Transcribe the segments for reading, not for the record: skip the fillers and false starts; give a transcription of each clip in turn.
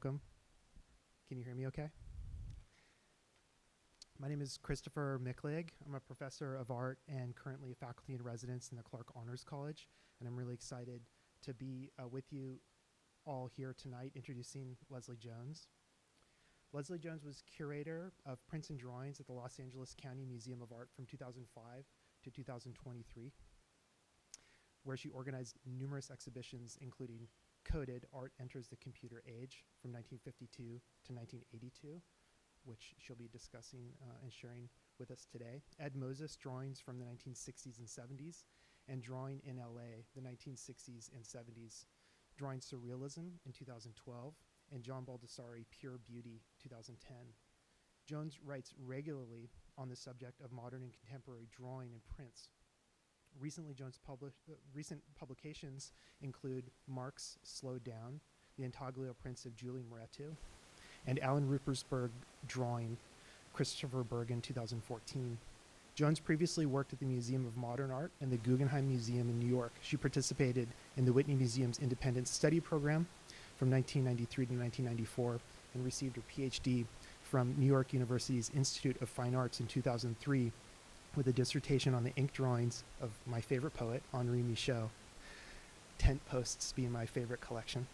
welcome. Can you hear me okay? My name is Christopher Micklig. I'm a professor of art and currently a faculty in residence in the Clark Honors College, and I'm really excited to be with you all here tonight introducing Leslie Jones. Leslie Jones was curator of prints and drawings at the Los Angeles County Museum of Art from 2005 to 2023, where she organized numerous exhibitions, including Coded, Art Enters the Computer Age from 1952 to 1982, which she'll be discussing and sharing with us today. Ed Moses, Drawings from the 1960s and 70s, and Drawing in LA, the 1960s and 70s, Drawing Surrealism in 2012, and John Baldessari, Pure Beauty, 2010. Jones writes regularly on the subject of modern and contemporary drawing and prints. Recent publications include Mark's Slowed Down, the intaglio prints of Julie Moretu, and Alan Ruppersberg Drawing, Christopher Bergen, 2014. Jones previously worked at the Museum of Modern Art and the Guggenheim Museum in New York. She participated in the Whitney Museum's Independent Study Program from 1993 to 1994 and received her PhD from New York University's Institute of Fine Arts in 2003 with a dissertation on the ink drawings of my favorite poet, Henri Michaud, tent posts being my favorite collection.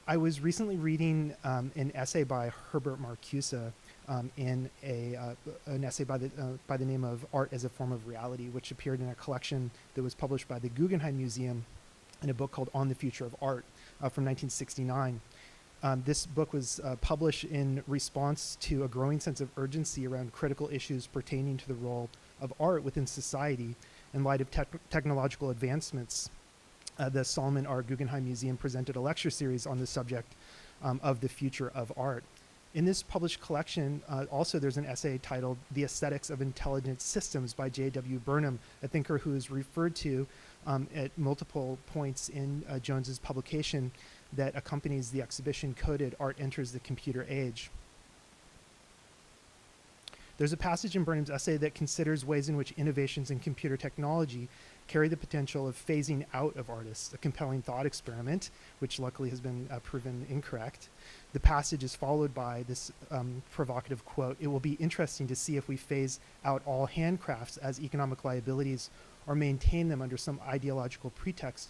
I was recently reading an essay by Herbert Marcuse in an essay by the name of Art as a Form of Reality, which appeared in a collection that was published by the Guggenheim Museum in a book called On the Future of Art from 1969. This book was published in response to a growing sense of urgency around critical issues pertaining to the role of art within society in light of technological advancements. The Solomon R. Guggenheim Museum presented a lecture series on the subject of the future of art. In this published collection, also there's an essay titled The Aesthetics of Intelligent Systems by J.W. Burnham, a thinker who is referred to at multiple points in Jones's publication that accompanies the exhibition Coded, Art Enters the Computer Age. There's a passage in Burnham's essay that considers ways in which innovations in computer technology carry the potential of phasing out of artists, a compelling thought experiment, which luckily has been proven incorrect. The passage is followed by this provocative quote, "It will be interesting to see if we phase out all handcrafts as economic liabilities or maintain them under some ideological pretext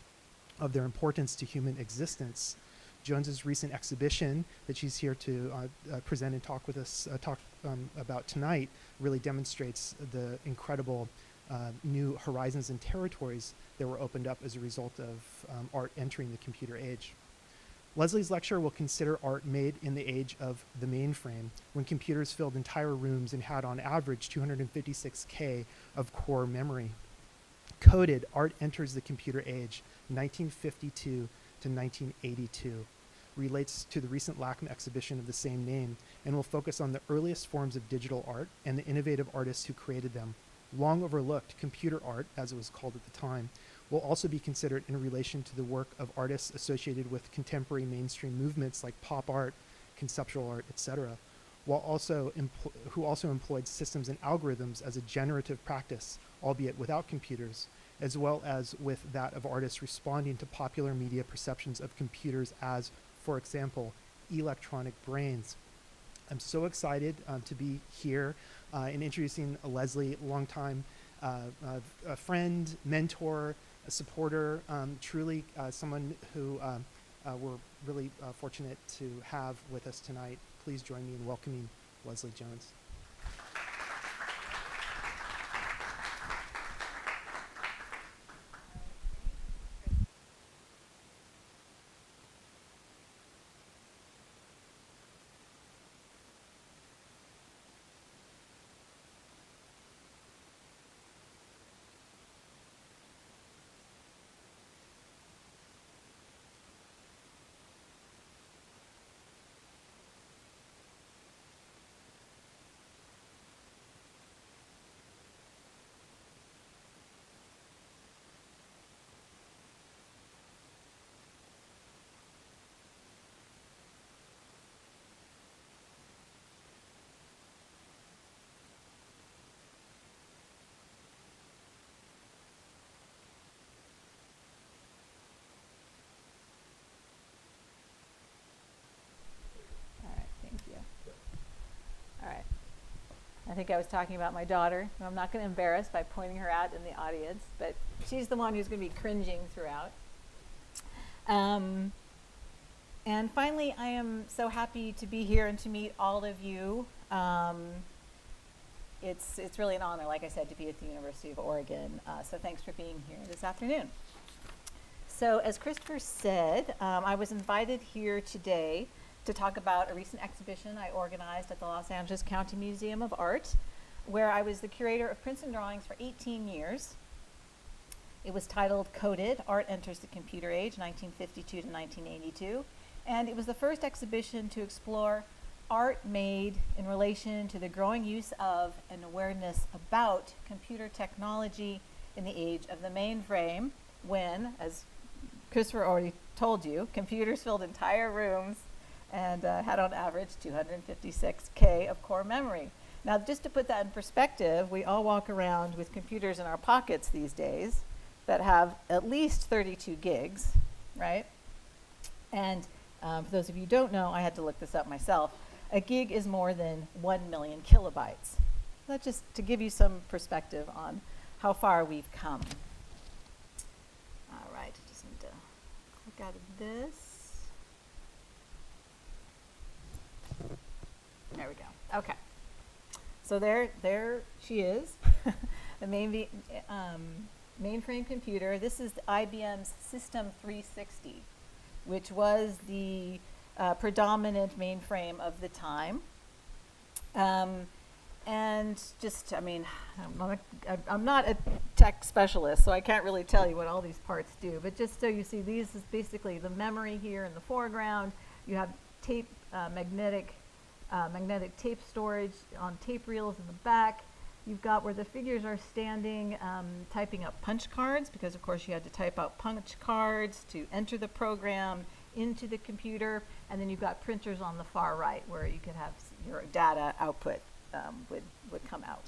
of their importance to human existence." Jones's recent exhibition that she's here to present and talk with us about tonight really demonstrates the incredible new horizons and territories that were opened up as a result of art entering the computer age. Leslie's lecture will consider art made in the age of the mainframe, when computers filled entire rooms and had on average 256K of core memory. Coded, Art Enters the Computer Age, 1952 to 1982, relates to the recent LACMA exhibition of the same name and will focus on the earliest forms of digital art and the innovative artists who created them. Long overlooked computer art, as it was called at the time, will also be considered in relation to the work of artists associated with contemporary mainstream movements like pop art, conceptual art, etc., who also employed systems and algorithms as a generative practice, albeit without computers, as well as with that of artists responding to popular media perceptions of computers as, for example, electronic brains. I'm so excited to be here and introducing Leslie, longtime a friend, mentor, a supporter, truly someone who we're really fortunate to have with us tonight. Please join me in welcoming Leslie Jones. think I was talking about my daughter, who I'm not going to embarrass by pointing her out in the audience, but she's the one who's going to be cringing throughout. And finally, I am so happy to be here and to meet all of you. It's really an honor, like I said, to be at the University of Oregon. So thanks for being here this afternoon. So as Christopher said, I was invited here today to talk about a recent exhibition I organized at the Los Angeles County Museum of Art, where I was the curator of prints and drawings for 18 years. It was titled Coded, Art Enters the Computer Age, 1952 to 1982. And it was the first exhibition to explore art made in relation to the growing use of and awareness about computer technology in the age of the mainframe, when, as Christopher already told you, computers filled entire rooms and had on average 256K of core memory. Now, just to put that in perspective, we all walk around with computers in our pockets these days that have at least 32 gigs, right? And for those of you who don't know, I had to look this up myself. A gig is more than 1 million kilobytes. That's just to give you some perspective on how far we've come. All right, I just need to click out of this. There we go. Okay. So there she is, the mainframe computer. This is IBM's System 360, which was the predominant mainframe of the time. And just, I mean, I'm not a tech specialist, so I can't really tell you what all these parts do. But just so you see, these is basically the memory here in the foreground. You have tape, magnetic tape storage on tape reels in the back. You've got where the figures are standing, typing up punch cards, because of course you had to type out punch cards to enter the program into the computer. And then you've got printers on the far right where you could have your data output would come out.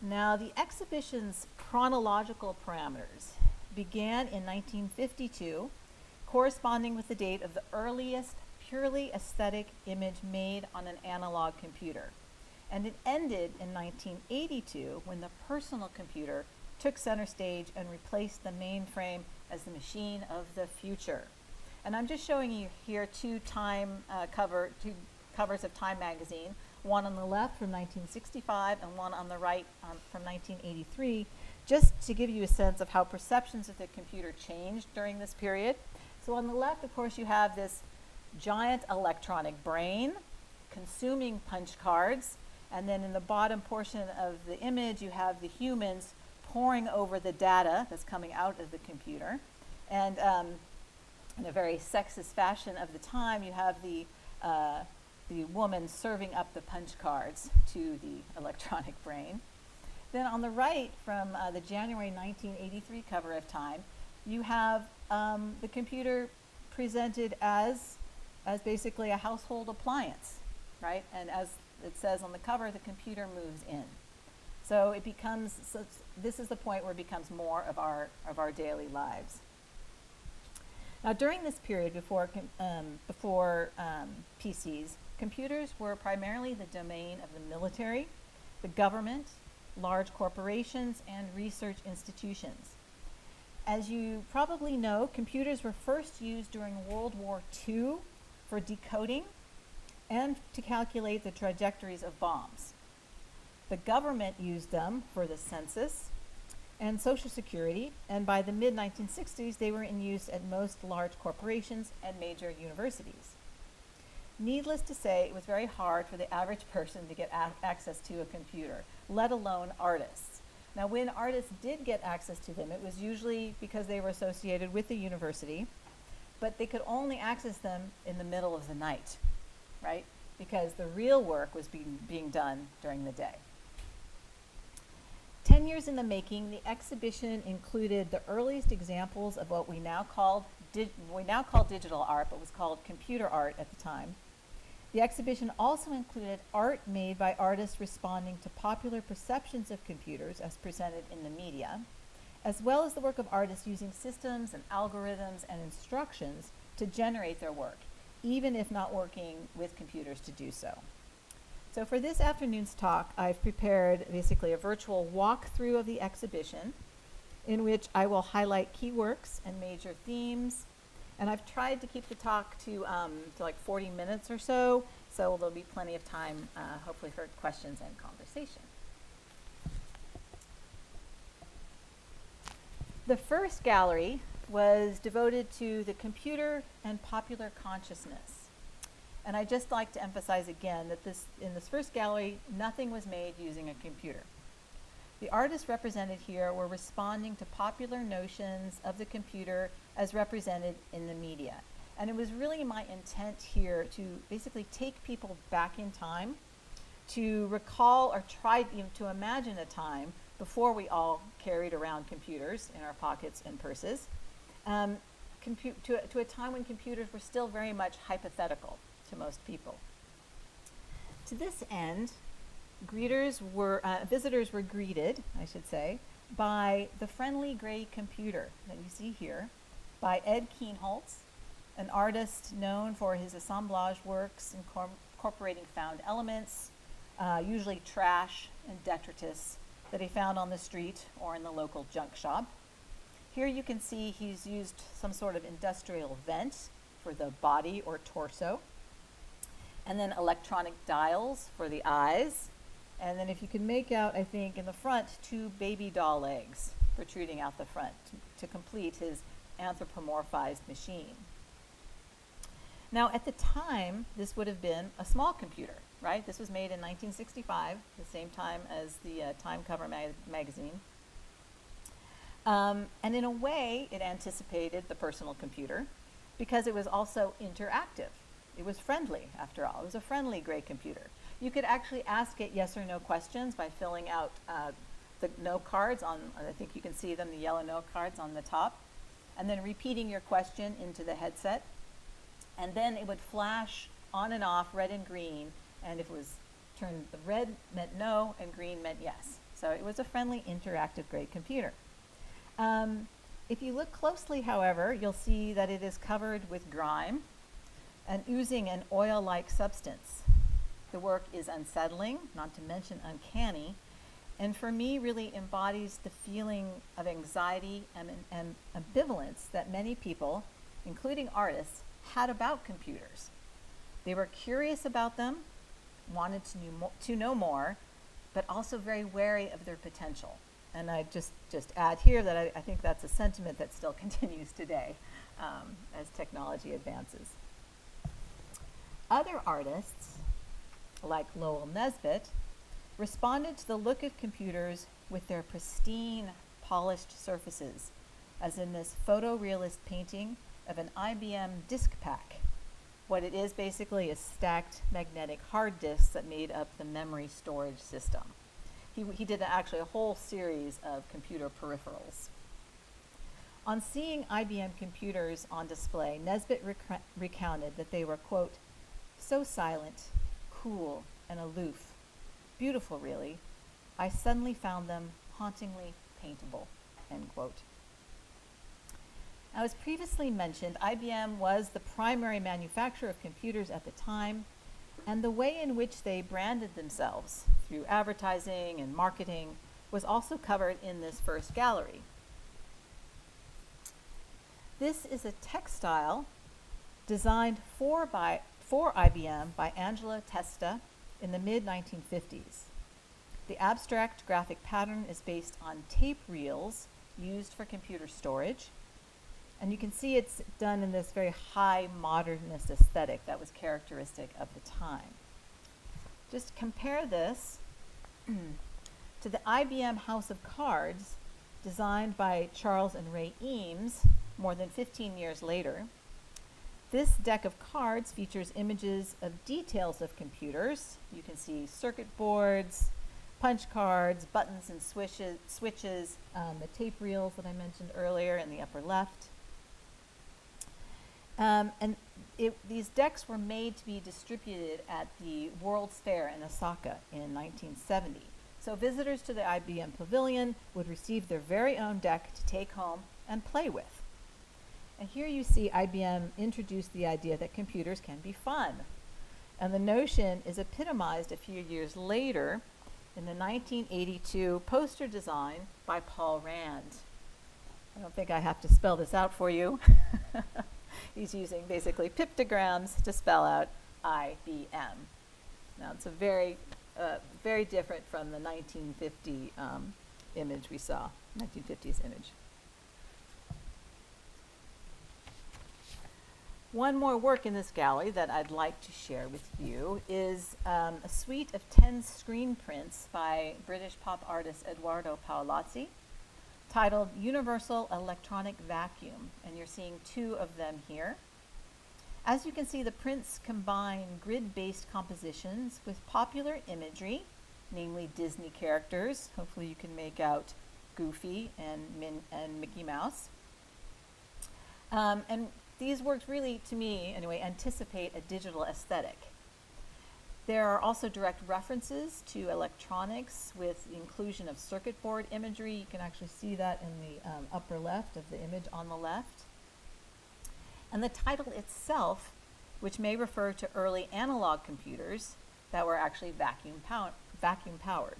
Now, the exhibition's chronological parameters began in 1952, corresponding with the date of the earliest purely aesthetic image made on an analog computer. And it ended in 1982 when the personal computer took center stage and replaced the mainframe as the machine of the future. And I'm just showing you here two covers of Time magazine, one on the left from 1965 and one on the right from 1983, just to give you a sense of how perceptions of the computer changed during this period. So on the left, of course, you have this giant electronic brain consuming punch cards, and then in the bottom portion of the image you have the humans poring over the data that's coming out of the computer. And in a very sexist fashion of the time, you have the woman serving up the punch cards to the electronic brain. Then on the right, from the January 1983 cover of Time, you have the computer presented as basically a household appliance, right? And as it says on the cover, the computer moves in. So it becomes, this is the point where it becomes more of our daily lives. Now, during this period before PCs, computers were primarily the domain of the military, the government, large corporations, and research institutions. As you probably know, computers were first used during World War II for decoding and to calculate the trajectories of bombs. The government used them for the census and Social Security, and by the mid-1960s, they were in use at most large corporations and major universities. Needless to say, it was very hard for the average person to get access to a computer, let alone artists. Now, when artists did get access to them, it was usually because they were associated with the university, but they could only access them in the middle of the night, right? Because the real work was being done during the day. 10 years in the making, the exhibition included the earliest examples of what we now call digital art, but was called computer art at the time. The exhibition also included art made by artists responding to popular perceptions of computers as presented in the media, as well as the work of artists using systems and algorithms and instructions to generate their work, even if not working with computers to do so. So for this afternoon's talk, I've prepared basically a virtual walkthrough of the exhibition in which I will highlight key works and major themes. And I've tried to keep the talk to like 40 minutes or so there'll be plenty of time, hopefully, for questions and conversation. The first gallery was devoted to the computer and popular consciousness. And I'd just like to emphasize again that in this first gallery, nothing was made using a computer. The artists represented here were responding to popular notions of the computer as represented in the media. And it was really my intent here to basically take people back in time to recall or try even to imagine a time before we all carried around computers in our pockets and purses, to a time when computers were still very much hypothetical to most people. To this end, visitors were greeted, I should say, by the friendly gray computer that you see here, by Ed Kienholz, an artist known for his assemblage works incorporating found elements, usually trash and detritus that he found on the street or in the local junk shop. Here you can see he's used some sort of industrial vent for the body or torso, and then electronic dials for the eyes. And then if you can make out, I think, in the front, 2 baby doll legs protruding out the front to complete his anthropomorphized machine. Now, at the time, this would have been a small computer, right? This was made in 1965, the same time as the Time cover magazine. And in a way, it anticipated the personal computer because it was also interactive. It was friendly, after all. It was a friendly gray computer. You could actually ask it yes or no questions by filling out the note cards on, I think you can see them, the yellow note cards on the top, and then repeating your question into the headset. And then it would flash on and off, red and green, and if it was turned, the red meant no and green meant yes. So it was a friendly, interactive gray computer. If you look closely, however, you'll see that it is covered with grime and oozing an oil-like substance. The work is unsettling, not to mention uncanny, and for me really embodies the feeling of anxiety and ambivalence that many people, including artists, had about computers. They were curious about them, wanted to know more, but also very wary of their potential. And I just add here that I think that's a sentiment that still continues today as technology advances. Other artists, like Lowell Nesbitt, responded to the look of computers with their pristine, polished surfaces, as in this photorealist painting of an IBM disk pack. What it is basically is stacked magnetic hard disks that made up the memory storage system. He did actually a whole series of computer peripherals. On seeing IBM computers on display, Nesbitt recounted that they were, quote, so silent, cool, and aloof. Beautiful, really. I suddenly found them hauntingly paintable, end quote. Now, as previously mentioned, IBM was the primary manufacturer of computers at the time, and the way in which they branded themselves through advertising and marketing was also covered in this first gallery. This is a textile designed for IBM by Angela Testa in the mid-1950s. The abstract graphic pattern is based on tape reels used for computer storage. And you can see it's done in this very high modernist aesthetic that was characteristic of the time. Just compare this to the IBM House of Cards designed by Charles and Ray Eames more than 15 years later. This deck of cards features images of details of computers. You can see circuit boards, punch cards, buttons and switches, the tape reels that I mentioned earlier in the upper left. These decks were made to be distributed at the World's Fair in Osaka in 1970. So visitors to the IBM Pavilion would receive their very own deck to take home and play with. And here you see IBM introduce the idea that computers can be fun. And the notion is epitomized a few years later in the 1982 poster design by Paul Rand. I don't think I have to spell this out for you. He's using basically pictograms to spell out IBM. Now it's a very different from the 1950 image we saw, 1950s image. One more work in this gallery that I'd like to share with you is a suite of 10 screen prints by British pop artist Edoardo Paolozzi, titled Universal Electronic Vacuum, and you're seeing 2 of them here. As you can see, the prints combine grid-based compositions with popular imagery, namely Disney characters. Hopefully you can make out Goofy and Mickey Mouse. And these works really, to me anyway, anticipate a digital aesthetic. There are also direct references to electronics with the inclusion of circuit board imagery. You can actually see that in the upper left of the image on the left. And the title itself, which may refer to early analog computers that were actually vacuum powered.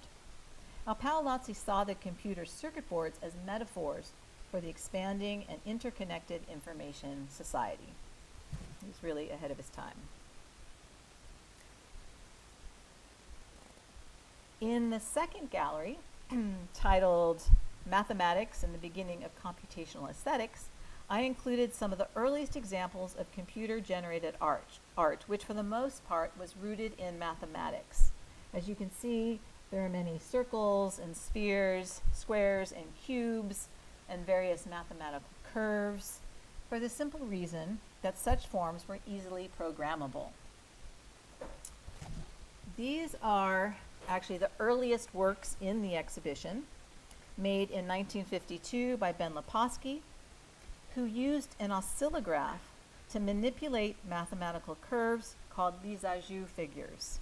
Now, Paolozzi saw the computer circuit boards as metaphors for the expanding and interconnected information society. He was really ahead of his time. In the second gallery, titled Mathematics and the Beginning of Computational Aesthetics, I included some of the earliest examples of computer-generated art, which for the most part was rooted in mathematics. As you can see, there are many circles and spheres, squares and cubes, and various mathematical curves, for the simple reason that such forms were easily programmable. These are actually the earliest works in the exhibition, made in 1952 by Ben Leposky, who used an oscillograph to manipulate mathematical curves called Lissajous figures.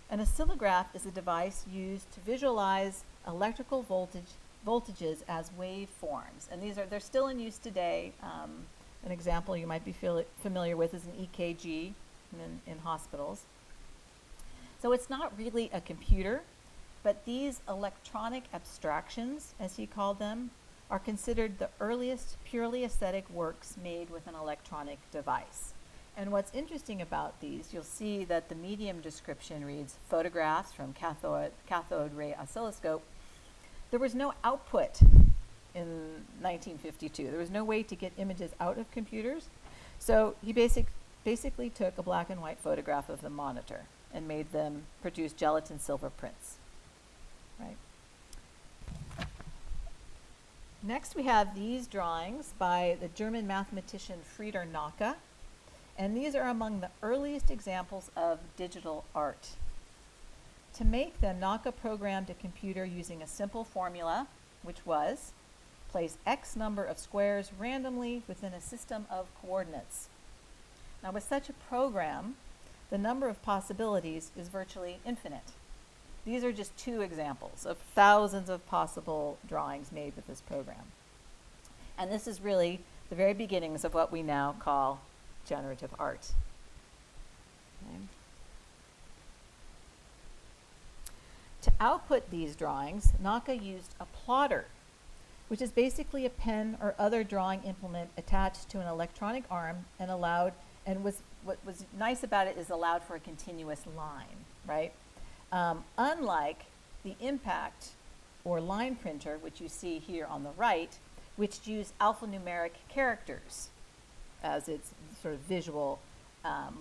An oscillograph is a device used to visualize electrical voltages as waveforms, and they're still in use today. An example you might be familiar with is an EKG in hospitals. So it's not really a computer, but these electronic abstractions, as he called them, are considered the earliest purely aesthetic works made with an electronic device. And what's interesting about these, you'll see that the medium description reads photographs from cathode ray oscilloscope. There was no output in 1952. There was no way to get images out of computers. So he basically took a black and white photograph of the monitor and made them produce gelatin silver prints, right? Next we have these drawings by the German mathematician Frieder Nacke, and these are among the earliest examples of digital art. To make them, Nacke programmed a computer using a simple formula, which was place X number of squares randomly within a system of coordinates. Now with such a program, the number of possibilities is virtually infinite. These are just 2 examples of thousands of possible drawings made with this program. And this is really the very beginnings of what we now call generative art. Okay. To output these drawings, Nacke used a plotter, which is basically a pen or other drawing implement attached to an electronic arm and what was nice about it is allowed for a continuous line, right? Unlike the impact or line printer, which you see here on the right, which use alphanumeric characters as its sort of visual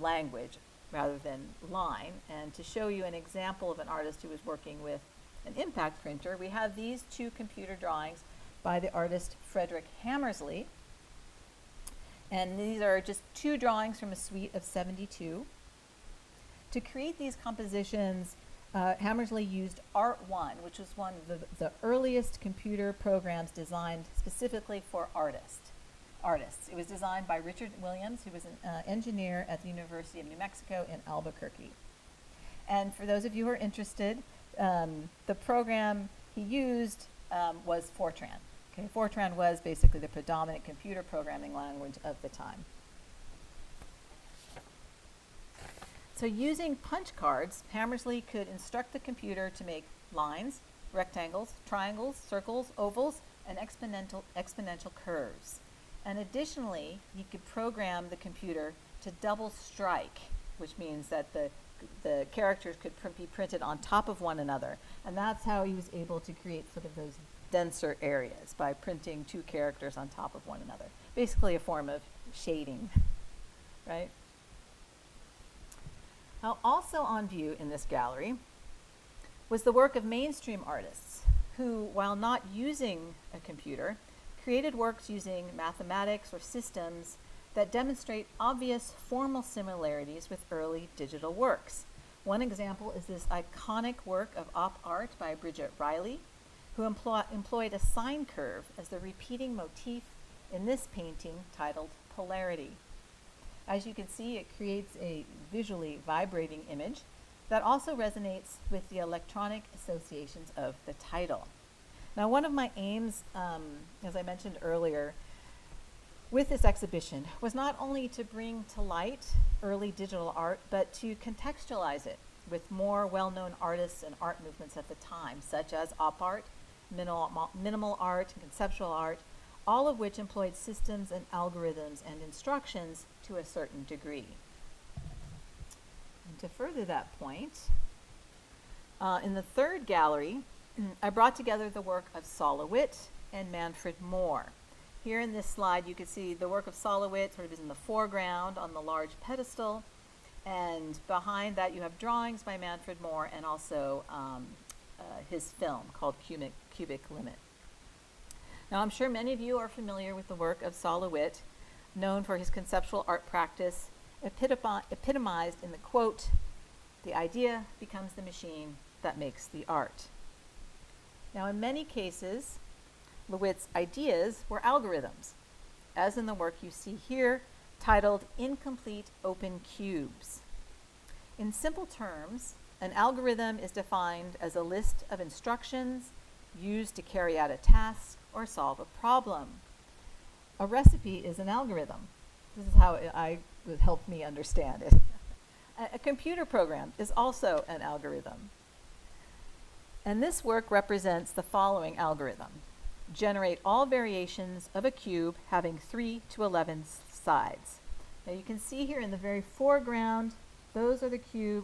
language rather than line. And to show you an example of an artist who was working with an impact printer, we have these 2 computer drawings by the artist Frederick Hammersley. And these are just 2 drawings from a suite of 72. To create these compositions, Hammersley used Art1, which was one of the earliest computer programs designed specifically for artists. It was designed by Richard Williams, who was an engineer at the University of New Mexico in Albuquerque. And for those of you who are interested, the program he used was Fortran. Okay, Fortran was basically the predominant computer programming language of the time. So using punch cards, Hammersley could instruct the computer to make lines, rectangles, triangles, circles, ovals, and exponential curves. And additionally, he could program the computer to double strike, which means that the characters could be printed on top of one another. And that's how he was able to create sort of those denser areas, by printing two characters on top of one another. Basically a form of shading, right? Now, also on view in this gallery was the work of mainstream artists who, while not using a computer, created works using mathematics or systems that demonstrate obvious formal similarities with early digital works. One example is this iconic work of Op Art by Bridget Riley, who employed a sine curve as the repeating motif in this painting titled Polarity. As you can see, it creates a visually vibrating image that also resonates with the electronic associations of the title. Now, one of my aims, as I mentioned earlier, with this exhibition was not only to bring to light early digital art, but to contextualize it with more well-known artists and art movements at the time, such as op art, minimal art, and conceptual art, all of which employed systems and algorithms and instructions to a certain degree. And to further that point, in the third gallery, I brought together the work of Solowit and Manfred Mohr. Here in this slide, you can see the work of Solowit sort of is in the foreground on the large pedestal, and behind that you have drawings by Manfred Mohr and also his film called Cubic Limit. Now, I'm sure many of you are familiar with the work of Solowit, known for his conceptual art practice, epitomized in the quote, "The idea becomes the machine that makes the art." Now, in many cases, Lewitt's ideas were algorithms, as in the work you see here, titled Incomplete Open Cubes. In simple terms, an algorithm is defined as a list of instructions used to carry out a task or solve a problem. A recipe is an algorithm. This is how it helped me understand it. A computer program is also an algorithm. And this work represents the following algorithm. Generate all variations of a cube having 3 to 11 sides. Now you can see here in the very foreground, those are the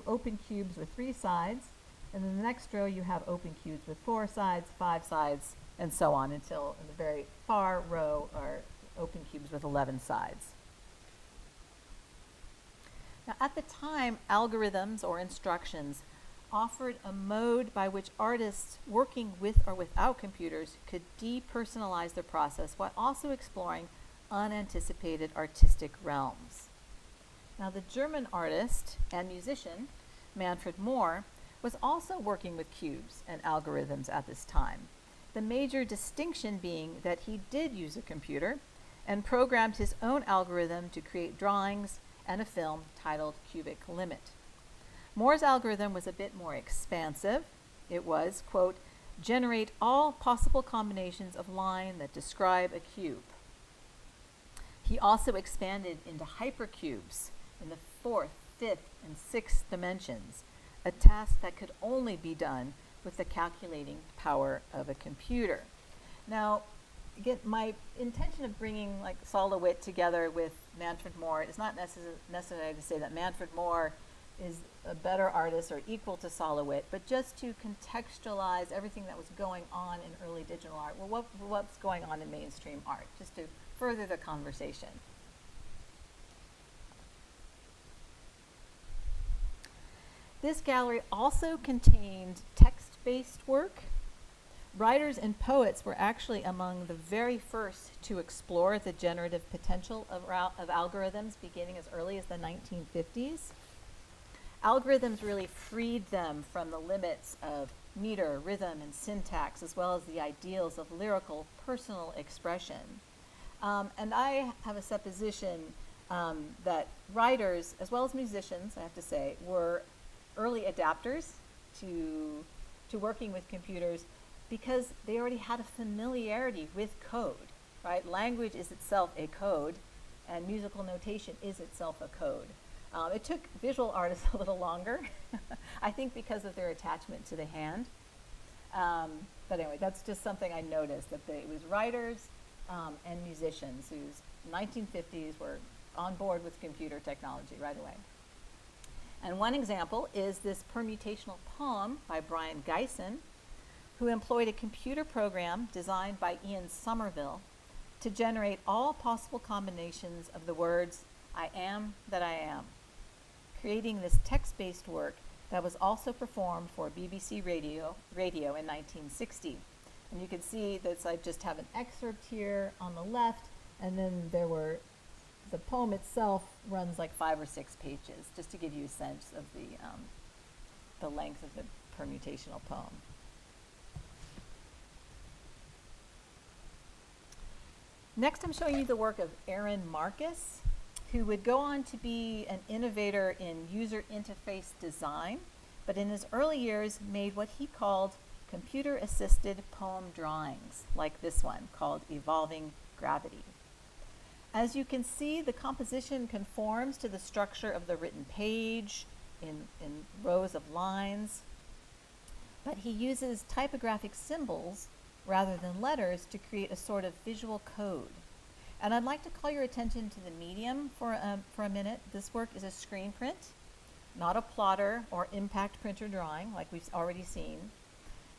open cubes with 3 sides. And in the next row, you have open cubes with 4 sides, 5 sides, and so on, until in the very far row are open cubes with 11 sides. Now, at the time, algorithms or instructions offered a mode by which artists working with or without computers could depersonalize the process while also exploring unanticipated artistic realms. Now, the German artist and musician, Manfred Mohr, was also working with cubes and algorithms at this time. The major distinction being that he did use a computer and programmed his own algorithm to create drawings and a film titled Cubic Limit. Mohr's algorithm was a bit more expansive. It was, quote, generate all possible combinations of line that describe a cube. He also expanded into hypercubes in the 4th, 5th, and 6th dimensions, a task that could only be done with the calculating power of a computer. Now, again, my intention of bringing like Solowit together with Manfred Mohr is not necessarily to say that Manfred Mohr is a better artist or equal to Solowit, but just to contextualize everything that was going on in early digital art. Well, what's going on in mainstream art, just to further the conversation. This gallery also contained text-based work. Writers and poets were actually among the very first to explore the generative potential of algorithms beginning as early as the 1950s. Algorithms really freed them from the limits of meter, rhythm, and syntax, as well as the ideals of lyrical, personal expression. And I have a supposition that writers, as well as musicians, I have to say, were early adapters to working with computers because they already had a familiarity with code, right? Language is itself a code, and musical notation is itself a code. It took visual artists a little longer, I think because of their attachment to the hand. But anyway, that's just something I noticed, that it was writers and musicians whose 1950s were on board with computer technology right away. And one example is this permutational poem by Brian Geisen, who employed a computer program designed by Ian Somerville to generate all possible combinations of the words, "I am that I am," creating this text-based work that was also performed for BBC Radio in 1960. And you can see that I just have an excerpt here on the left, and then the poem itself runs like 5 or 6 pages, just to give you a sense of the length of the permutational poem. Next, I'm showing you the work of Aaron Marcus, who would go on to be an innovator in user interface design, but in his early years made what he called computer-assisted poem drawings, like this one called Evolving Gravity. As you can see, the composition conforms to the structure of the written page in rows of lines, but he uses typographic symbols rather than letters to create a sort of visual code. And I'd like to call your attention to the medium for a minute. This work is a screen print, not a plotter or impact printer drawing like we've already seen.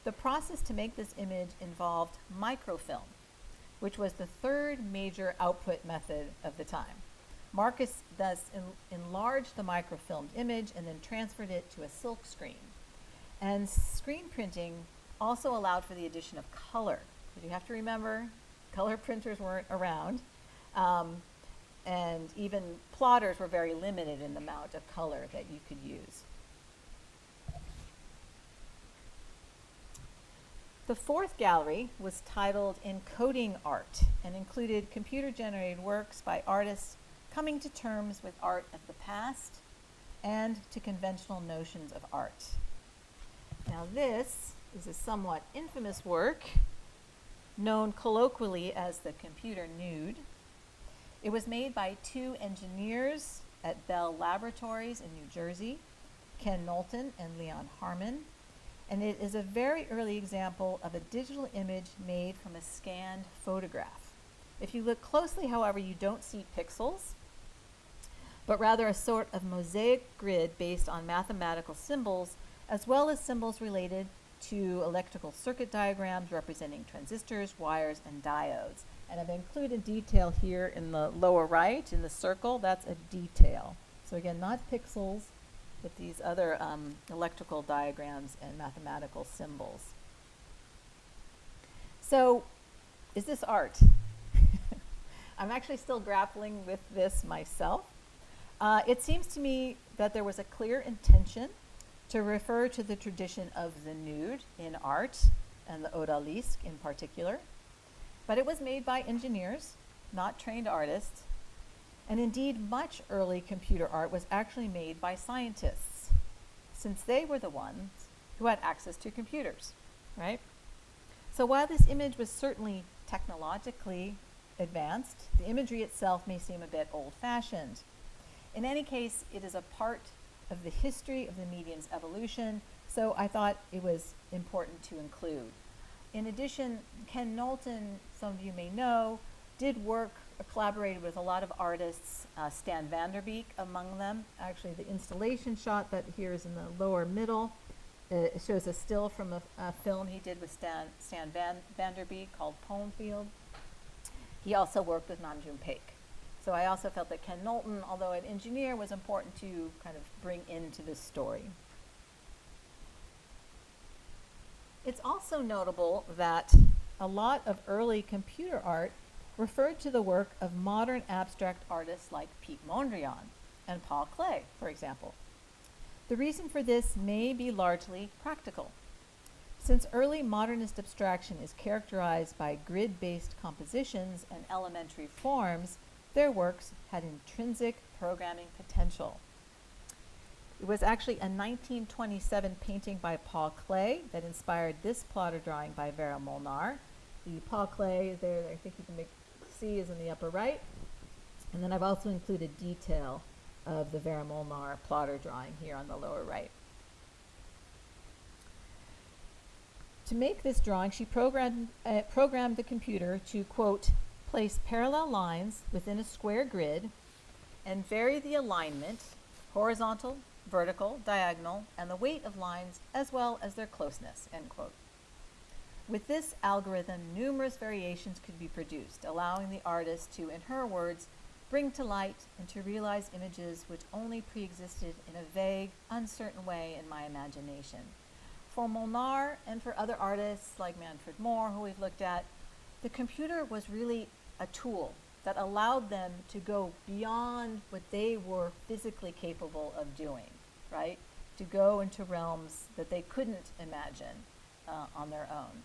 The process to make this image involved microfilm, which was the third major output method of the time. Marcus thus enlarged the microfilmed image and then transferred it to a silk screen. And screen printing also allowed for the addition of color. But you have to remember, color printers weren't around, and even plotters were very limited in the amount of color that you could use. The fourth gallery was titled Encoding Art and included computer-generated works by artists coming to terms with art of the past and to conventional notions of art. Now this is a somewhat infamous work known colloquially as the computer nude. It was made by 2 engineers at Bell Laboratories in New Jersey, Ken Knowlton and Leon Harmon. And it is a very early example of a digital image made from a scanned photograph. If you look closely, however, you don't see pixels, but rather a sort of mosaic grid based on mathematical symbols, as well as symbols related to electrical circuit diagrams representing transistors, wires, and diodes. And I've included detail here in the lower right, in the circle. That's a detail. So again, not pixels, but these other electrical diagrams and mathematical symbols. So, is this art? I'm actually still grappling with this myself. It seems to me that there was a clear intention to refer to the tradition of the nude in art, and the odalisque in particular. But it was made by engineers, not trained artists. And indeed, much early computer art was actually made by scientists, since they were the ones who had access to computers, right? So while this image was certainly technologically advanced, the imagery itself may seem a bit old-fashioned. In any case, it is a part of the history of the medium's evolution, so I thought it was important to include. In addition, Ken Knowlton, some of you may know, did work, collaborated with a lot of artists, Stan Vanderbeek among them. Actually, the installation shot that here is in the lower middle, it shows a still from a film he did with Stan Vanderbeek called Poem Field. He also worked with Namjoon Paik. So I also felt that Ken Knowlton, although an engineer, was important to kind of bring into this story. It's also notable that a lot of early computer art referred to the work of modern abstract artists like Pete Mondrian and Paul Klee, for example. The reason for this may be largely practical. Since early modernist abstraction is characterized by grid-based compositions and elementary forms, their works had intrinsic programming potential. It was actually a 1927 painting by Paul Klee that inspired this plotter drawing by Vera Molnar. The Paul Klee there, I think you can see, is in the upper right. And then I've also included detail of the Vera-Molnar plotter drawing here on the lower right. To make this drawing, she programmed the computer to, quote, place parallel lines within a square grid and vary the alignment, horizontal, vertical, diagonal, and the weight of lines as well as their closeness, end quote. With this algorithm, numerous variations could be produced, allowing the artist to, in her words, bring to light and to realize images which only pre-existed in a vague, uncertain way in my imagination. For Molnar and for other artists like Manfred Moore, who we've looked at, the computer was really a tool that allowed them to go beyond what they were physically capable of doing, right? To go into realms that they couldn't imagine on their own.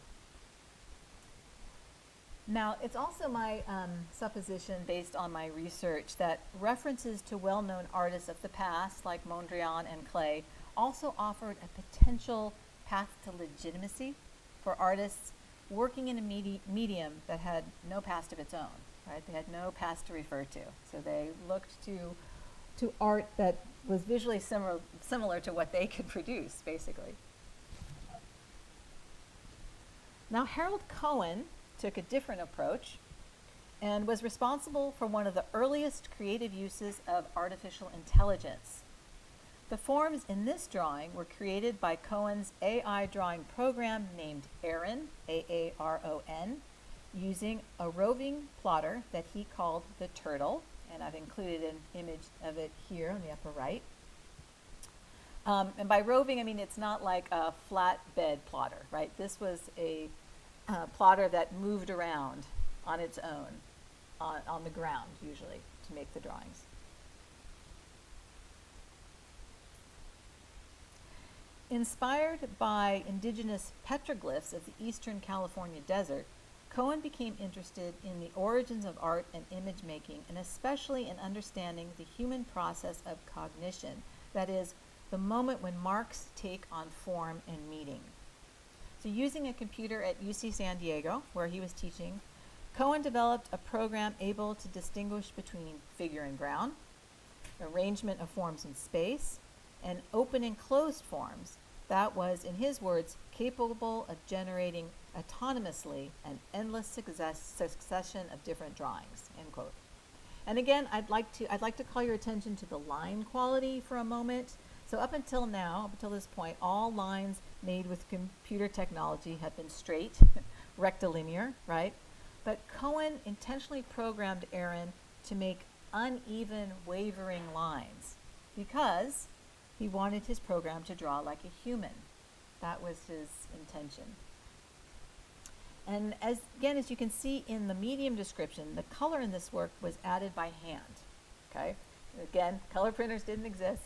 Now, it's also my supposition, based on my research, that references to well-known artists of the past, like Mondrian and Klee, also offered a potential path to legitimacy for artists working in a medium that had no past of its own, right? They had no past to refer to. So they looked to art that was visually similar to what they could produce, basically. Now, Harold Cohen took a different approach and was responsible for one of the earliest creative uses of artificial intelligence. The forms in this drawing were created by Cohen's AI drawing program named Aaron, A-A-R-O-N, using a roving plotter that he called the Turtle, and I've included an image of it here on the upper right. And by roving, I mean it's not like a flatbed plotter, right? This was a plotter that moved around on its own, on the ground usually, to make the drawings. Inspired by indigenous petroglyphs of the eastern California desert, Cohen became interested in the origins of art and image making, and especially in understanding the human process of cognition, that is, the moment when marks take on form and meaning. So using a computer at UC San Diego, where he was teaching, Cohen developed a program able to distinguish between figure and ground, arrangement of forms in space, and open and closed forms that was, in his words, capable of generating autonomously an endless succession of different drawings, end quote. And again, I'd like to call your attention to the line quality for a moment. So up until now, up until this point, all lines made with computer technology have been straight, rectilinear, right? But Cohen intentionally programmed Aaron to make uneven, wavering lines because he wanted his program to draw like a human. That was his intention. And as you can see in the medium description, the color in this work was added by hand, okay? Again, color printers didn't exist.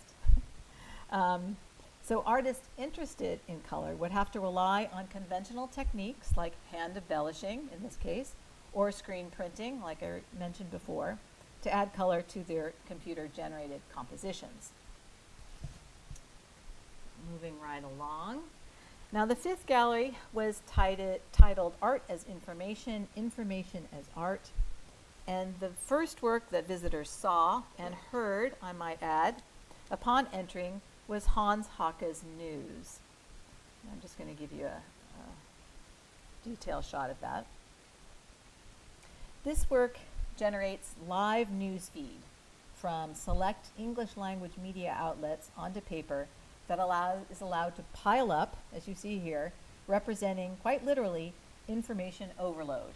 So artists interested in color would have to rely on conventional techniques like hand embellishing, in this case, or screen printing, like I mentioned before, to add color to their computer-generated compositions. Moving right along. Now the fifth gallery was titled Art as Information, Information as Art. And the first work that visitors saw and heard, I might add, upon entering was Hans Hacke's News. I'm just going to give you a detailed shot of that. This work generates live news feed from select English language media outlets onto paper that is allowed to pile up, as you see here, representing, quite literally, information overload.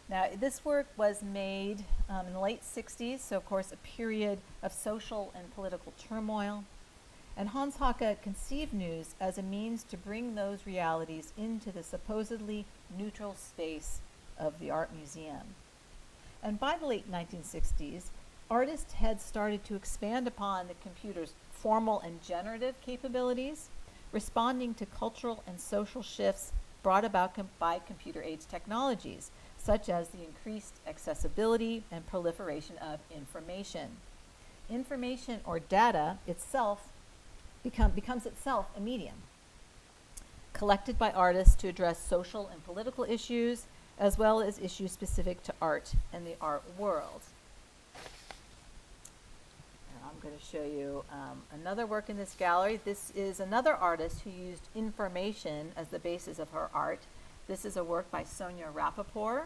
Now, this work was made in the late 60s, so of course a period of social and political turmoil. And Hans Hacke conceived news as a means to bring those realities into the supposedly neutral space of the art museum. And by the late 1960s, artists had started to expand upon the computer's formal and generative capabilities, responding to cultural and social shifts brought about by computer-age technologies, such as the increased accessibility and proliferation of information. Information or data itself becomes itself a medium, collected by artists to address social and political issues, as well as issues specific to art and the art world. I'm going to show you another work in this gallery. This is another artist who used information as the basis of her art. This is a work by Sonia Rappaport.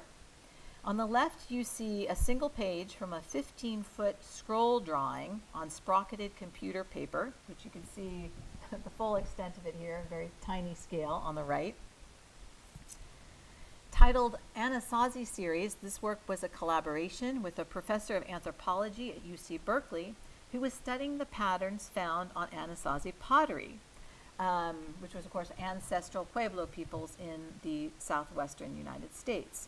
On the left, you see a single page from a 15-foot scroll drawing on sprocketed computer paper, which you can see the full extent of it here, a very tiny scale on the right. Titled Anasazi Series, this work was a collaboration with a professor of anthropology at UC Berkeley who was studying the patterns found on Anasazi pottery, which was, of course, ancestral Pueblo peoples in the southwestern United States.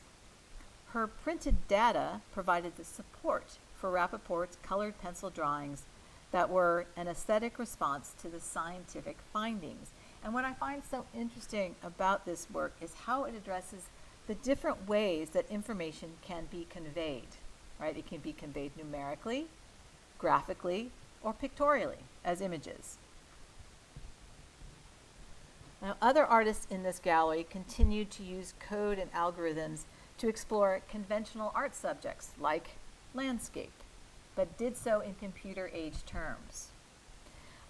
Her printed data provided the support for Rappaport's colored pencil drawings that were an aesthetic response to the scientific findings. And what I find so interesting about this work is how it addresses the different ways that information can be conveyed, right? It can be conveyed numerically, graphically, or pictorially as images. Now, other artists in this gallery continued to use code and algorithms to explore conventional art subjects like landscape, but did so in computer age terms.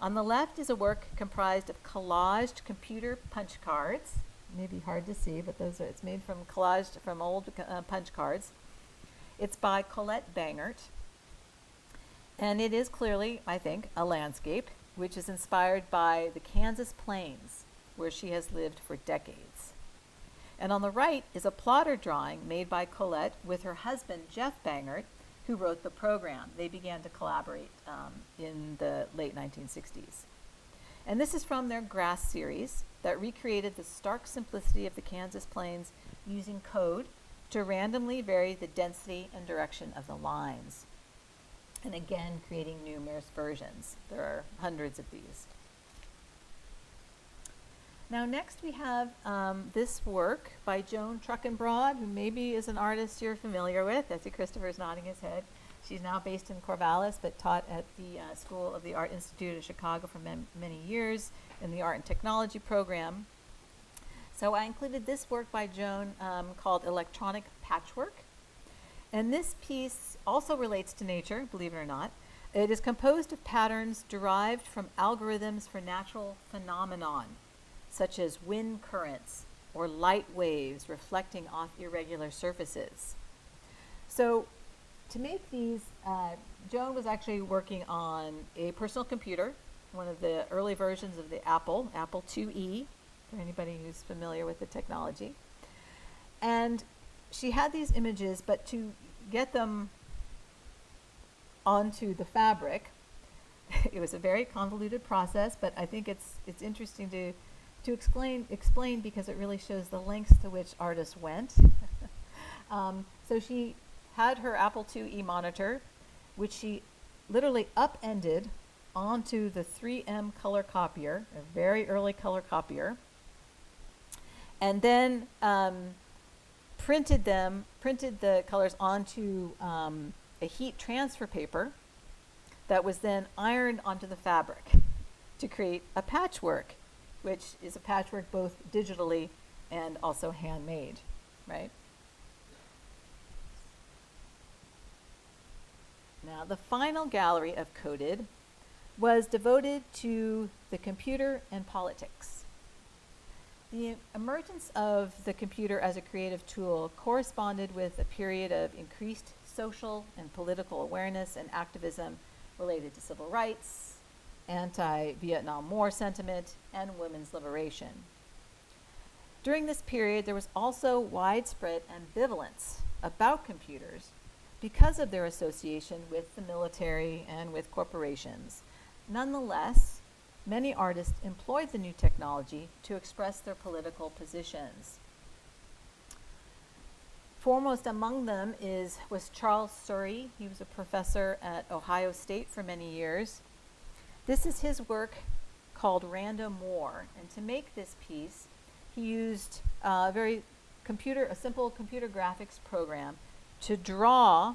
On the left is a work comprised of collaged computer punch cards. Maybe hard to see, but it's made from collaged from old punch cards. It's by Colette Bangert, and it is clearly, I think, a landscape, which is inspired by the Kansas plains, where she has lived for decades. And on the right is a plotter drawing made by Colette with her husband, Jeff Bangert, who wrote the program. They began to collaborate in the late 1960s. And this is from their Grass series that recreated the stark simplicity of the Kansas plains using code to randomly vary the density and direction of the lines. And again, creating numerous versions. There are hundreds of these. Now next we have this work by Joan Truckenbrod, who maybe is an artist you're familiar with. I see Christopher's nodding his head. She's now based in Corvallis, but taught at the School of the Art Institute of Chicago for many years in the Art and Technology program. So I included this work by Joan called Electronic Patchwork. And this piece also relates to nature, believe it or not. It is composed of patterns derived from algorithms for natural phenomenon, such as wind currents or light waves reflecting off irregular surfaces. So to make these, Joan was actually working on a personal computer, one of the early versions of the Apple IIe, for anybody who's familiar with the technology. And she had these images, but to get them onto the fabric, it was a very convoluted process, but I think it's interesting to explain because it really shows the lengths to which artists went. So she had her Apple IIe monitor, which she literally upended onto the 3M color copier, a very early color copier, and then printed the colors onto a heat transfer paper that was then ironed onto the fabric to create a patchwork, which is a patchwork both digitally and also handmade, right? Now, the final gallery of Coded was devoted to the computer and politics. The emergence of the computer as a creative tool corresponded with a period of increased social and political awareness and activism related to civil rights, anti-Vietnam War sentiment, and women's liberation. During this period, there was also widespread ambivalence about computers because of their association with the military and with corporations. Nonetheless, many artists employed the new technology to express their political positions. Foremost among them was Charles Surrey. He was a professor at Ohio State for many years. This is his work called Random War. And to make this piece, he used a simple computer graphics program to draw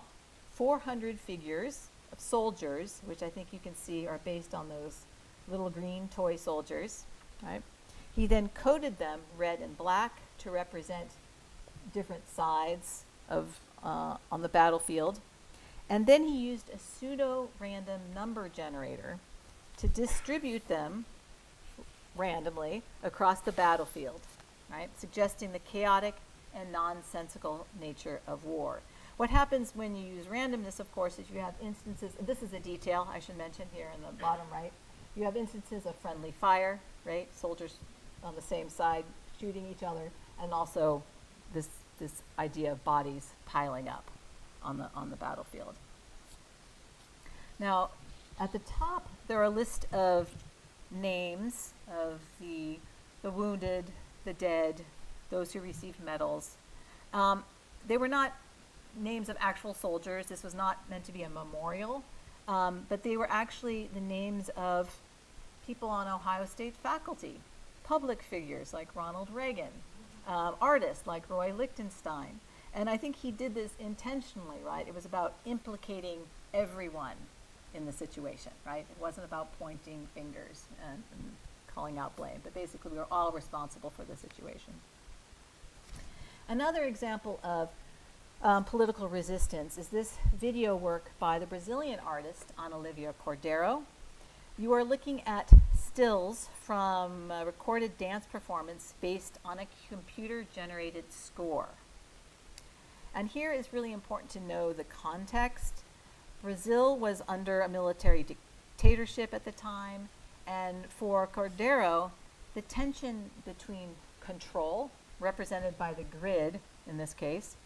400 figures of soldiers, which I think you can see are based on those little green toy soldiers, right? He then coded them red and black to represent different sides of on the battlefield. And then he used a pseudo-random number generator to distribute them randomly across the battlefield, right? Suggesting the chaotic and nonsensical nature of war. What happens when you use randomness, of course, is you have instances, and this is a detail I should mention here in the bottom right, you have instances of friendly fire, right? Soldiers on the same side shooting each other, and also this idea of bodies piling up on the battlefield. Now, at the top, there are a list of names of the wounded, the dead, those who received medals. They were not names of actual soldiers. This was not meant to be a memorial, but they were actually the names of people on Ohio State faculty, public figures like Ronald Reagan, artists like Roy Lichtenstein. And I think he did this intentionally, right? It was about implicating everyone in the situation, right? It wasn't about pointing fingers and calling out blame, but basically we were all responsible for the situation. Another example of political resistance is this video work by the Brazilian artist Ana Olivia Cordeiro. You are looking at stills from a recorded dance performance based on a computer-generated score. And here is really important to know the context. Brazil was under a military dictatorship at the time, and for Cordeiro, the tension between control, represented by the grid in this case,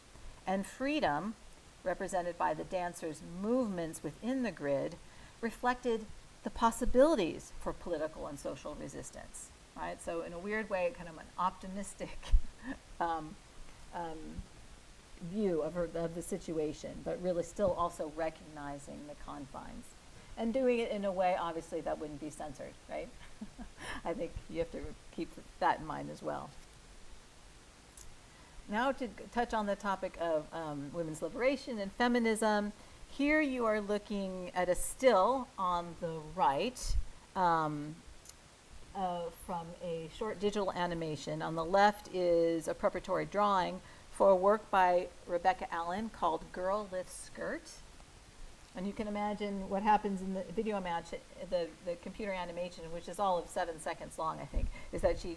and freedom, represented by the dancers' movements within the grid, reflected the possibilities for political and social resistance, right? So in a weird way, kind of an optimistic view of the situation, but really still also recognizing the confines. And doing it in a way, obviously, that wouldn't be censored, right? I think you have to keep that in mind as well. Now to touch on the topic of women's liberation and feminism, here you are looking at a still on the right from a short digital animation. On the left is a preparatory drawing for a work by Rebecca Allen called Girl Lifts Skirt. And you can imagine what happens in the video match, the computer animation, which is all of 7 seconds long, I think, is that you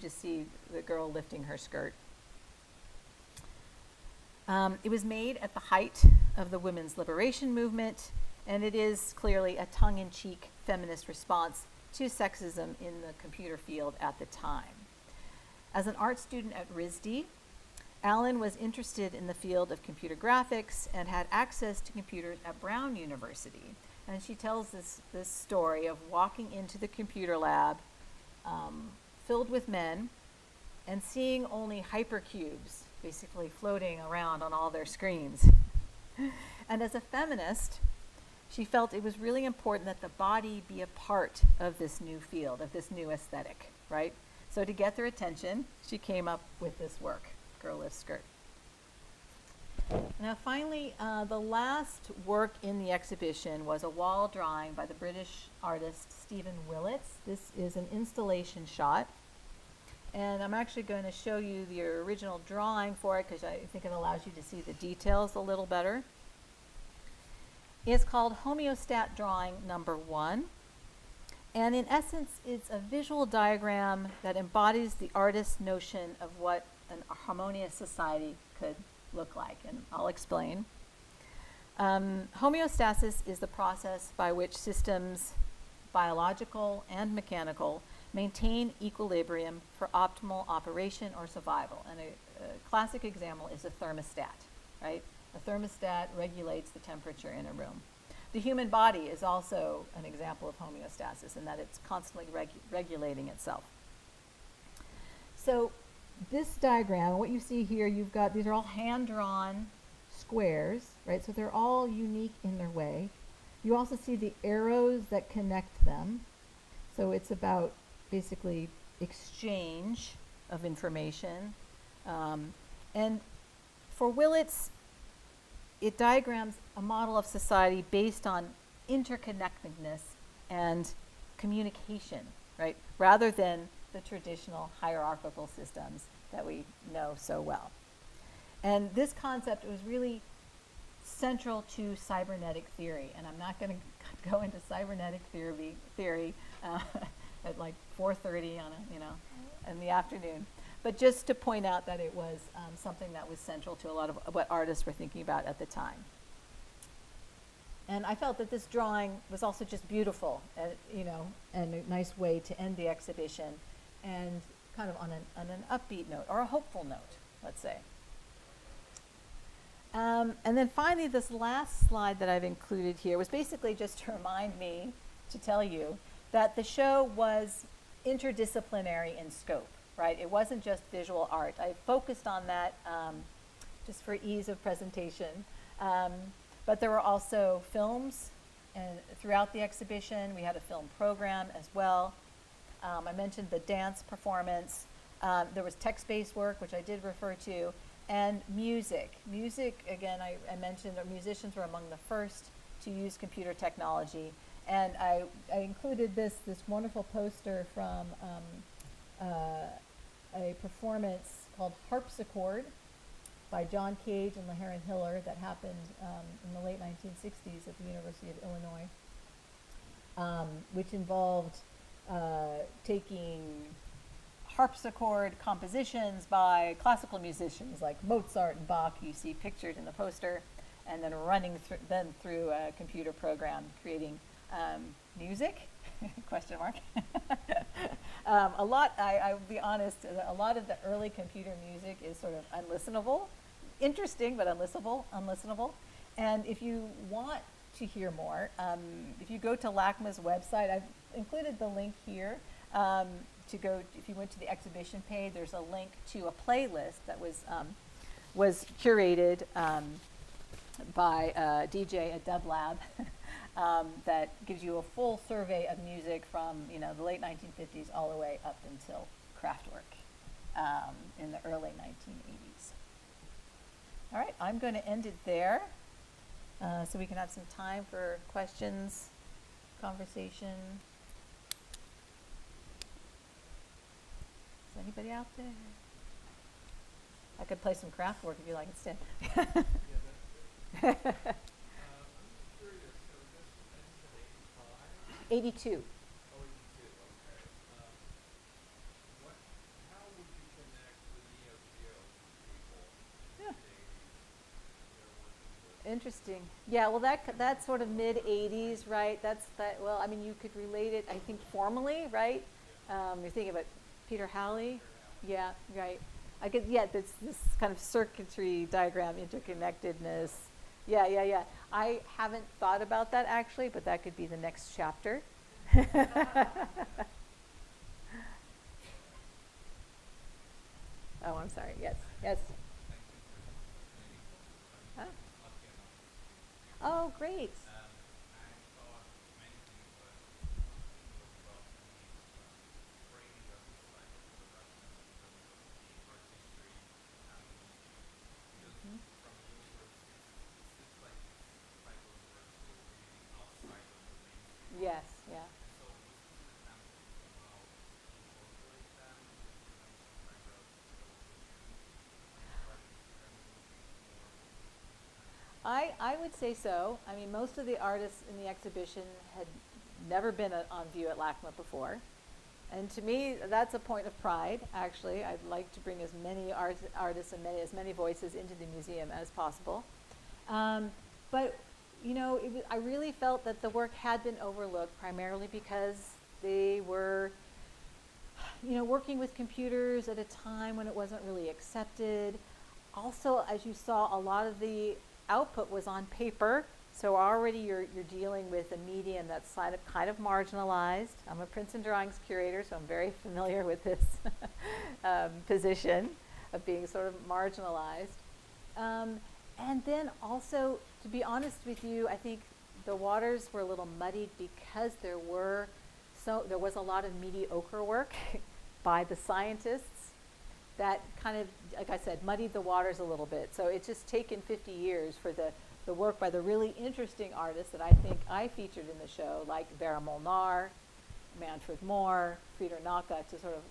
just see the girl lifting her skirt. It was made at the height of the women's liberation movement, and it is clearly a tongue-in-cheek feminist response to sexism in the computer field at the time. As an art student at RISD, Allen was interested in the field of computer graphics and had access to computers at Brown University. And she tells this story of walking into the computer lab filled with men and seeing only hypercubes basically floating around on all their screens. And as a feminist, she felt it was really important that the body be a part of this new field, of this new aesthetic, right? So to get their attention, she came up with this work, Girl Lifts Skirt. Now finally, the last work in the exhibition was a wall drawing by the British artist Stephen Willits. This is an installation shot. And I'm actually going to show you the original drawing for it because I think it allows you to see the details a little better. It's called Homeostat Drawing Number 1. And in essence, it's a visual diagram that embodies the artist's notion of what a harmonious society could look like. And I'll explain. Homeostasis is the process by which systems, biological and mechanical, maintain equilibrium for optimal operation or survival. And a classic example is a thermostat, right? A thermostat regulates the temperature in a room. The human body is also an example of homeostasis in that it's constantly regulating itself. So this diagram, what you see here, you've got, these are all hand-drawn squares, right? So they're all unique in their way. You also see the arrows that connect them. So it's about basically exchange of information. And for Willits, it diagrams a model of society based on interconnectedness and communication, right? Rather than the traditional hierarchical systems that we know so well. And this concept was really central to cybernetic theory. And I'm not going to go into cybernetic theory at like 4:30 on in the afternoon. But just to point out that it was something that was central to a lot of what artists were thinking about at the time. And I felt that this drawing was also just beautiful, and a nice way to end the exhibition, and kind of on an upbeat note, or a hopeful note, let's say. And then finally, this last slide that I've included here was basically just to remind me, to tell you, that the show was interdisciplinary in scope, right? It wasn't just visual art. I focused on that just for ease of presentation. But there were also films, and throughout the exhibition, we had a film program as well. I mentioned the dance performance. There was text-based work, which I did refer to, and music. Music, again, I mentioned that musicians were among the first to use computer technology. And I included this wonderful poster from a performance called Harpsichord by John Cage and Laharon Hiller that happened in the late 1960s at the University of Illinois, which involved taking harpsichord compositions by classical musicians like Mozart and Bach, you see pictured in the poster, and then running through a computer program, creating music, question mark. I will be honest, a lot of the early computer music is sort of unlistenable. Interesting, but unlistenable. And if you want to hear more, if you go to LACMA's website, I've included the link here to go. If you went to the exhibition page, there's a link to a playlist that was curated by a DJ at Dub Lab that gives you a full survey of music from the late 1950s all the way up until Kraftwerk in the early 1980s. All right, I'm going to end it there so we can have some time for questions, conversation. Is anybody out there? I could play some Kraftwerk if you like instead. Yeah, that's good. I'm curious, so this ended 85? 82. Oh, 82, okay. How would you connect the Neo Geo people in Yeah. the 80s they're working with? Interesting. Yeah, well, that's sort of mid-80s, right? Well, I mean, you could relate it, I think, formally, right? You're thinking about Peter Halley. Yeah, right. This kind of circuitry diagram, interconnectedness. Yeah. I haven't thought about that, actually, but that could be the next chapter. Oh, I'm sorry. Yes. Huh? Oh, great. Yes, yeah. I would say so. I mean, most of the artists in the exhibition had never been on view at LACMA before. And to me, that's a point of pride, actually. I'd like to bring as many artists and as many voices into the museum as possible. But I really felt that the work had been overlooked primarily because they were, working with computers at a time when it wasn't really accepted. Also, as you saw, a lot of the output was on paper, so already you're dealing with a medium that's kind of marginalized. I'm a prints and drawings curator, so I'm very familiar with this position of being sort of marginalized. And then also, to be honest with you, I think the waters were a little muddied because there was a lot of mediocre work by the scientists that kind of, like I said, muddied the waters a little bit. So it's just taken 50 years for the work by the really interesting artists that I think I featured in the show, like Vera Molnar, Manfred Moore, Frieder Naka, to sort of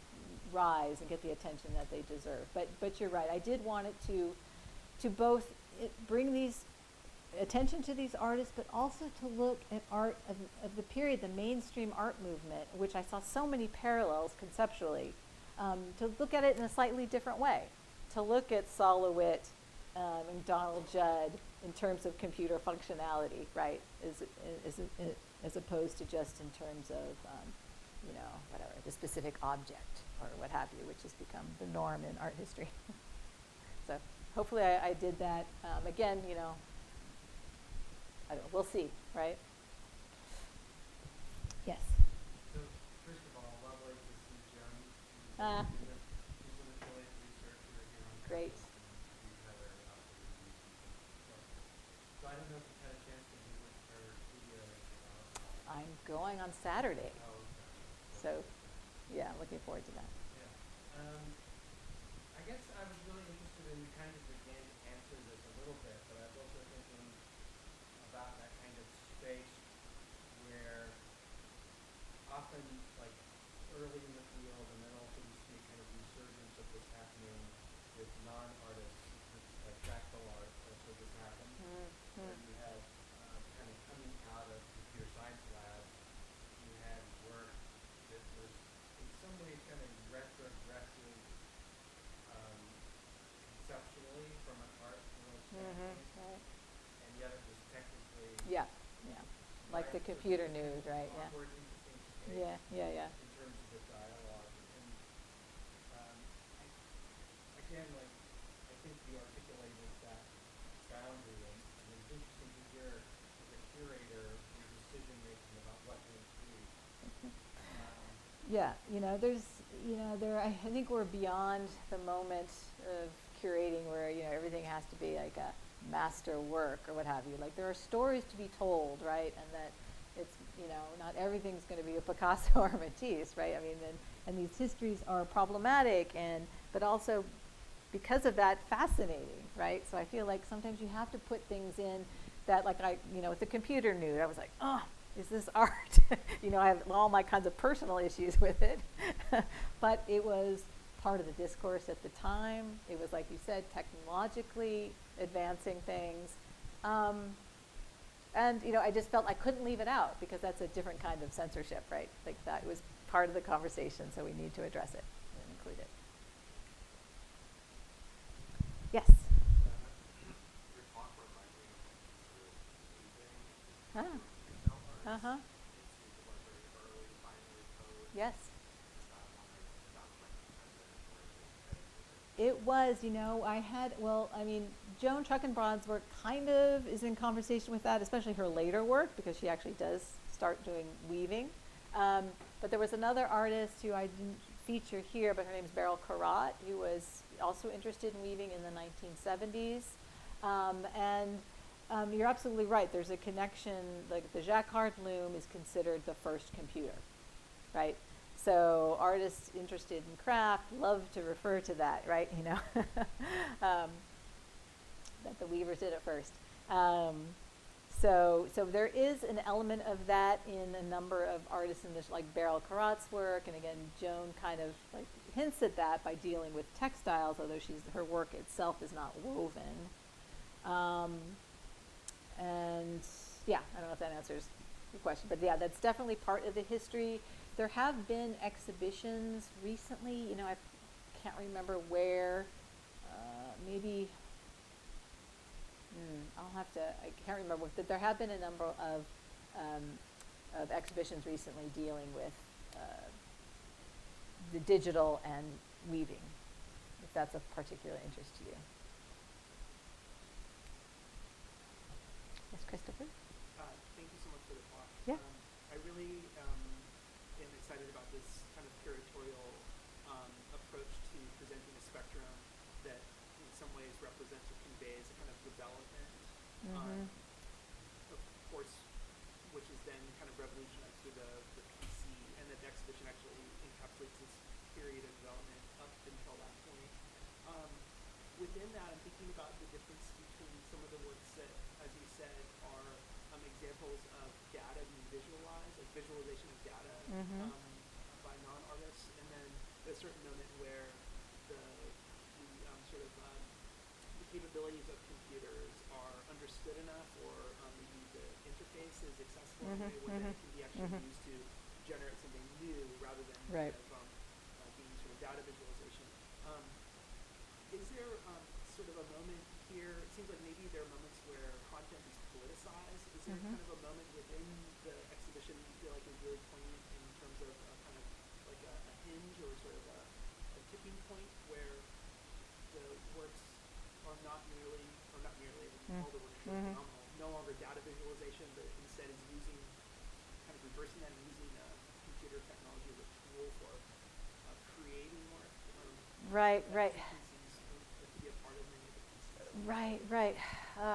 rise and get the attention that they deserve. But you're right, I did want it to both bring these attention to these artists, but also to look at art of the period, the mainstream art movement, which I saw so many parallels conceptually, to look at it in a slightly different way, to look at Sol LeWitt and Donald Judd in terms of computer functionality, right, as opposed to just in terms of, you know, whatever, the specific object or what have you, which has become the norm in art history. So hopefully I did that. Again, you know, I don't know, we'll see, right? Yes. So, first of all, lovely to see Joan. Ah. She's an affiliate researcher here on Great. campus, and we've had her out to reviews and stuff. So I don't know if you've had a chance to meet with her studio. I'm going on Saturday, Oh, okay. so yeah, looking forward to that. Yeah. I guess I was really interested in, you kind of began to answer this a little bit, but I was also thinking about that kind of space where often, like, early in the field, and then also we see a kind of resurgence of this happening with non-artists, like fractal art, also this happened, where you had kind of coming out of computer science labs, you had work that was in some ways kind of retrogressive conceptually from an art world standpoint, Right. and yet it was technically Yeah, yeah, like the computer nude, right? Yeah. awkward, interesting space. Yeah. In terms of the dialogue, and again, like, I think you articulated that boundary, and it's interesting to hear as a curator your decision making about what to include. Yeah, you know, there's, you know, I think we're beyond the moment of curating where, you know, everything has to be like a master work or what have you. Like, there are stories to be told, right? And that it's, you know, not everything's going to be a Picasso or Matisse, right? I mean, and these histories are problematic, but also because of that, fascinating, right? So I feel like sometimes you have to put things in that, like, you know, with the computer nude, I was like, oh, is this art? You know, I have all my kinds of personal issues with it, but it was part of the discourse at the time. It was, like you said, technologically advancing things. And, you know, I just felt I couldn't leave it out because that's a different kind of censorship, right? Like, that was part of the conversation, so we need to address it and include it. Yes? Your talk reminded me of sort of weaving Uh-huh. into like very early binary code. Yes. Is that one that sounds like It was, you know, I mean, Joan Truckenbrod's work kind of is in conversation with that, especially her later work, because she actually does start doing weaving. But there was another artist who I didn't feature here, but her name's Beryl Karat, who was also interested in weaving in the 1970s. You're absolutely right. There's a connection, like the Jacquard loom is considered the first computer, right? So artists interested in craft love to refer to that, right? You know, that the weavers did it first. So there is an element of that in a number of artists in this, like Beryl Karat's work, and again, Joan kind of like hints at that by dealing with textiles, although her work itself is not woven. And yeah, I don't know if that answers your question, but yeah, that's definitely part of the history. There have been exhibitions recently, you know, I can't remember where, maybe, I can't remember, but there have been a number of exhibitions recently dealing with the digital and weaving, if that's of particular interest to you. Yes, Christopher? Thank you so much for the talk. Yeah. I really am excited about this kind of curatorial approach to presenting a spectrum that in some ways represents or conveys a kind of development, of course, which is then kind of revolutionized through the PC, and that the exhibition actually encapsulates this period of development up until that point. Within that, I'm thinking about the difference between some of the works that, as you said, are examples of data being visualized, like visualization of data by non-artists, and then a certain moment where the capabilities of computers are understood enough, or maybe the interface is accessible in a way where that it can be actually used to generate something new rather than Right. kind of being sort of data visualization. Is there sort of a moment here? It seems like maybe there are moments where content is politicized. Is there kind of a moment within the exhibition you feel like is really poignant in terms of kind of like a hinge or sort of a tipping point where the works are not merely, or not merely, all the works are phenomenal, no longer data visualization, but instead is using, kind of reversing that and using computer technology as a tool for creating work? Right, right. To be a part of many of the pieces. Right, right.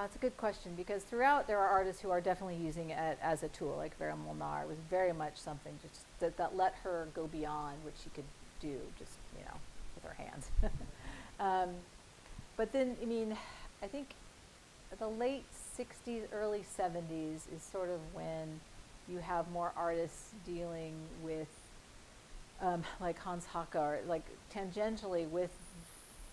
It's a good question, because throughout there are artists who are definitely using it as a tool, like Vera Molnar was very much something just that let her go beyond what she could do, just, you know, with her hands. But then, I mean, I think the late 60s, early 70s is sort of when you have more artists dealing with, like Hans Hacker, like tangentially with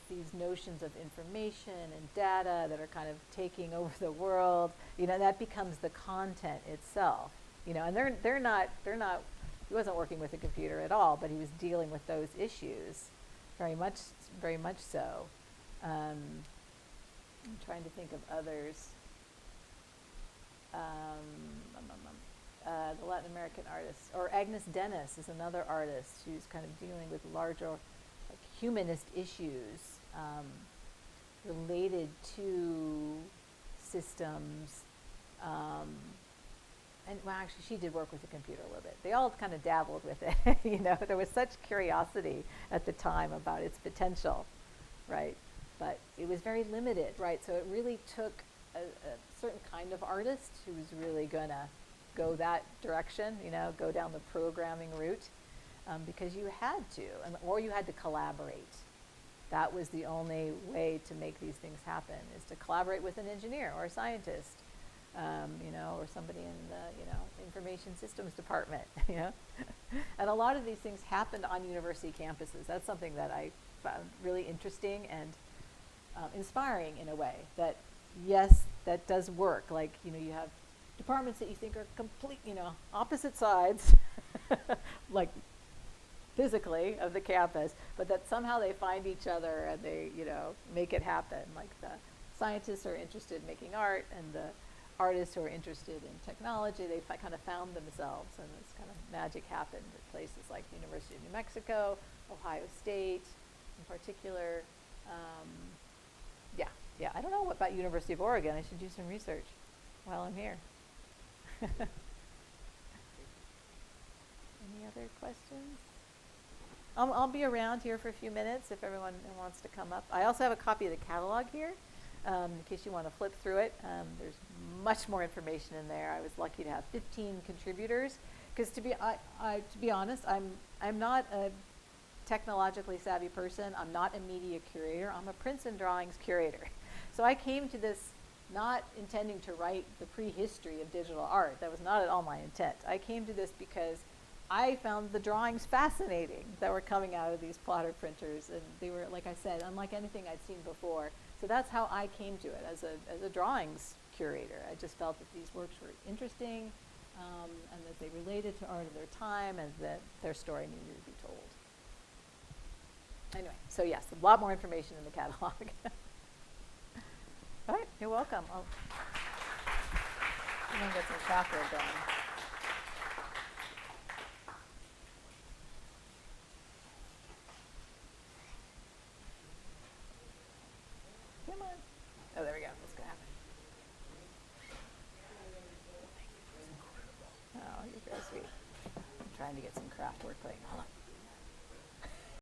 these notions of information and data that are kind of taking over the world. You know, that becomes the content itself. You know, and they're not. He wasn't working with a computer at all, but he was dealing with those issues, very much so. I'm trying to think of others. The Latin American artists, or Agnes Dennis is another artist who's kind of dealing with larger, like, humanist issues related to systems. And well, actually, she did work with the computer a little bit. They all kind of dabbled with it. You know, there was such curiosity at the time about its potential, right? But it was very limited, right? So it really took a certain kind of artist who was really gonna go that direction, you know, go down the programming route, because you had to, or you had to collaborate. That was the only way to make these things happen, is to collaborate with an engineer or a scientist, you know, or somebody in the, you know, information systems department, you know. And a lot of these things happened on university campuses. That's something that I found really interesting and inspiring in a way, that yes, that does work. Like, you know, you have departments that you think are complete, you know, opposite sides, like physically of the campus, but that somehow they find each other and they, you know, make it happen. Like the scientists are interested in making art, and the artists who are interested in technology, they kind of found themselves, and this kind of magic happened at places like the University of New Mexico, Ohio State in particular. Yeah, I don't know about University of Oregon. I should do some research while I'm here. Any other questions? I'll be around here for a few minutes if everyone wants to come up. I also have a copy of the catalog here, in case you want to flip through it. There's much more information in there. I was lucky to have 15 contributors, because to be honest, I'm not a technologically savvy person. I'm not a media curator. I'm a prints and drawings curator. So I came to this not intending to write the prehistory of digital art. That was not at all my intent. I came to this because I found the drawings fascinating that were coming out of these plotter printers, and they were, like I said, unlike anything I'd seen before. So that's how I came to it, as a drawings curator. I just felt that these works were interesting, and that they related to art of their time, and that their story needed to be told. Anyway, so yes, a lot more information in the catalog. All right, you're welcome. I'm gonna get some chocolate done. Come on. Oh, there we go. What's gonna happen? Oh, you're very sweet. I'm trying to get some craft work right now. Hold on.